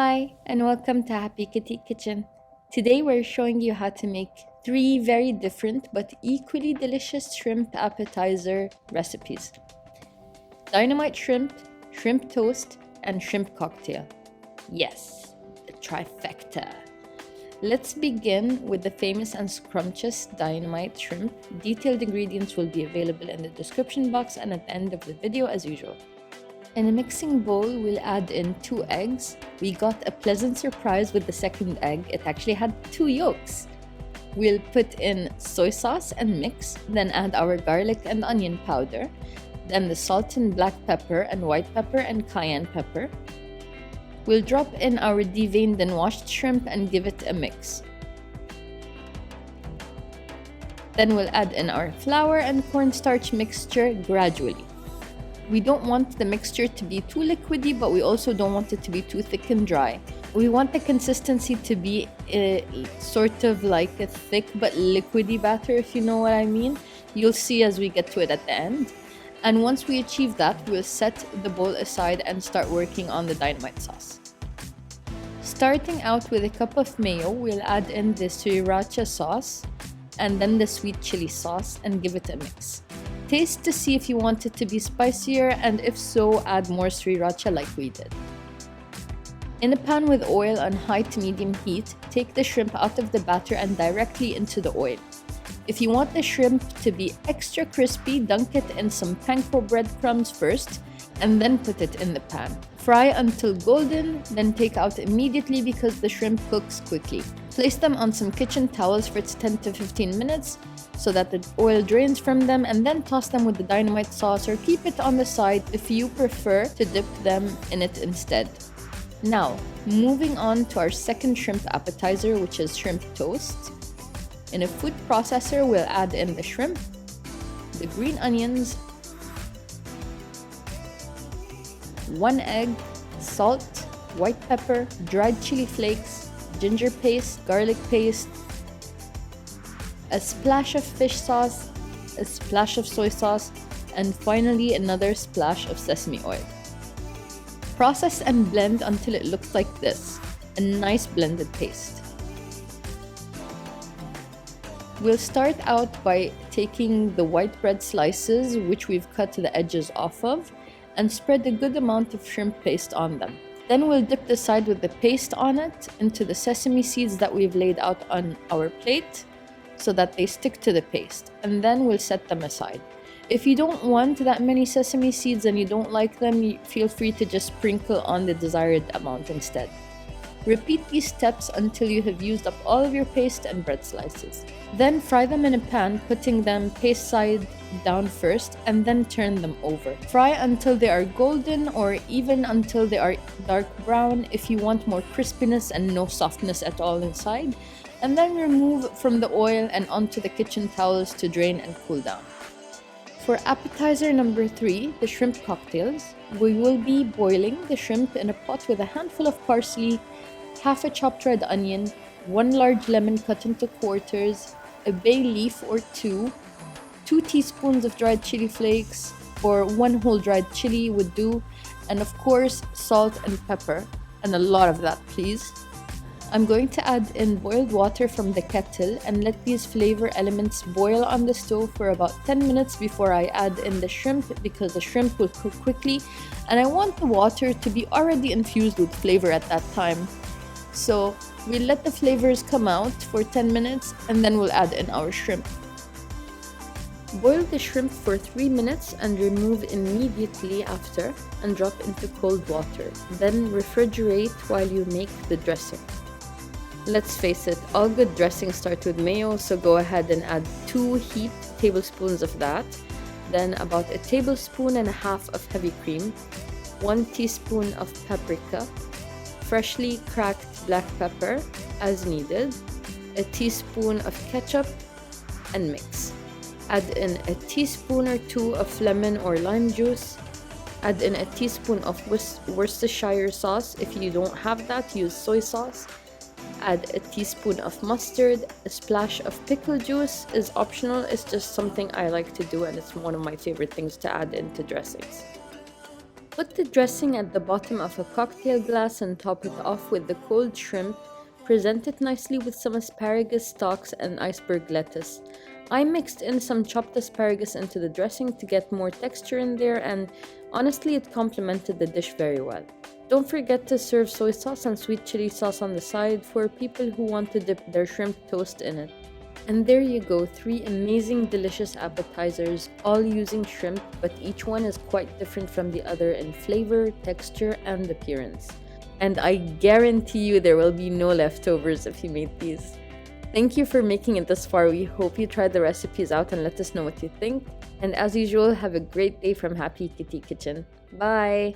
Hi, and welcome to Happy Kitty Kitchen. Today we're showing you how to make 3 very different but equally delicious shrimp appetizer recipes. Dynamite shrimp, shrimp toast, and shrimp cocktail. Yes, the trifecta. Let's begin with the famous and scrumptious dynamite shrimp. Detailed ingredients will be available in the description box and at the end of the video as usual. In a mixing bowl, we'll add in 2 eggs. We got a pleasant surprise with the second egg. It actually had 2 yolks. We'll put in soy sauce and mix, then add our garlic and onion powder, then the salt and black pepper and white pepper and cayenne pepper. We'll drop in our deveined and washed shrimp and give it a mix. Then we'll add in our flour and cornstarch mixture gradually. We don't want the mixture to be too liquidy, but we also don't want it to be too thick and dry. We want the consistency to be sort of like a thick but liquidy batter, if you know what I mean. You'll see as we get to it at the end. And once we achieve that, we'll set the bowl aside and start working on the dynamite sauce. Starting out with a cup of mayo, we'll add in the sriracha sauce and then the sweet chili sauce and give it a mix. Taste to see if you want it to be spicier, and if so, add more sriracha like we did. In a pan with oil on high to medium heat, take the shrimp out of the batter and directly into the oil. If you want the shrimp to be extra crispy, dunk it in some panko breadcrumbs first and then put it in the pan. Fry until golden, then take out immediately because the shrimp cooks quickly. Place them on some kitchen towels for 10 to 15 minutes so that the oil drains from them, and then toss them with the dynamite sauce or keep it on the side if you prefer to dip them in it instead. Now, moving on to our second shrimp appetizer, which is shrimp toast. In a food processor, we'll add in the shrimp, the green onions, 1 egg, salt, white pepper, dried chili flakes, ginger paste, garlic paste, a splash of fish sauce, a splash of soy sauce, and finally another splash of sesame oil. Process and blend until it looks like this, a nice blended paste. We'll start out by taking the white bread slices, which we've cut the edges off of, and spread a good amount of shrimp paste on them. Then we'll dip the side with the paste on it into the sesame seeds that we've laid out on our plate so that they stick to the paste, and then we'll set them aside. If you don't want that many sesame seeds and you don't like them, feel free to just sprinkle on the desired amount instead. Repeat these steps until you have used up all of your paste and bread slices. Then fry them in a pan, putting them paste side down first and then turn them over. Fry until they are golden or even until they are dark brown if you want more crispiness and no softness at all inside, and then remove from the oil and onto the kitchen towels to drain and cool down. For appetizer number 3, the shrimp cocktails, we will be boiling the shrimp in a pot with a handful of parsley, half a chopped red onion, 1 large lemon cut into quarters, a bay leaf or 2 teaspoons of dried chili flakes, or 1 whole dried chili would do, and of course salt and pepper, and a lot of that please. I'm going to add in boiled water from the kettle and let these flavor elements boil on the stove for about 10 minutes before I add in the shrimp, because the shrimp will cook quickly and I want the water to be already infused with flavor at that time. So we'll let the flavors come out for 10 minutes and then we'll add in our shrimp. Boil the shrimp for 3 minutes and remove immediately after and drop into cold water. Then refrigerate while you make the dressing. Let's face it, all good dressings start with mayo, so go ahead and add 2 heaped tablespoons of that. Then about 1.5 tablespoons of heavy cream, 1 teaspoon of paprika, freshly cracked black pepper as needed, a teaspoon of ketchup, and mix. Add in 1 teaspoon or 2 of lemon or lime juice. Add in 1 teaspoon of Worcestershire sauce. If you don't have that, use soy sauce. Add 1 teaspoon of mustard. A splash of pickle juice is optional. It's just something I like to do and it's one of my favorite things to add into dressings. Put the dressing at the bottom of a cocktail glass and top it off with the cold shrimp. Present it nicely with some asparagus stalks and iceberg lettuce. I mixed in some chopped asparagus into the dressing to get more texture in there, and honestly it complemented the dish very well. Don't forget to serve soy sauce and sweet chili sauce on the side for people who want to dip their shrimp toast in it. And there you go, 3 amazing delicious appetizers, all using shrimp, but each one is quite different from the other in flavor, texture, and appearance. And I guarantee you there will be no leftovers if you made these. Thank you for making it this far. We hope you try the recipes out and let us know what you think. And as usual, have a great day from Happy Kitty Kitchen. Bye!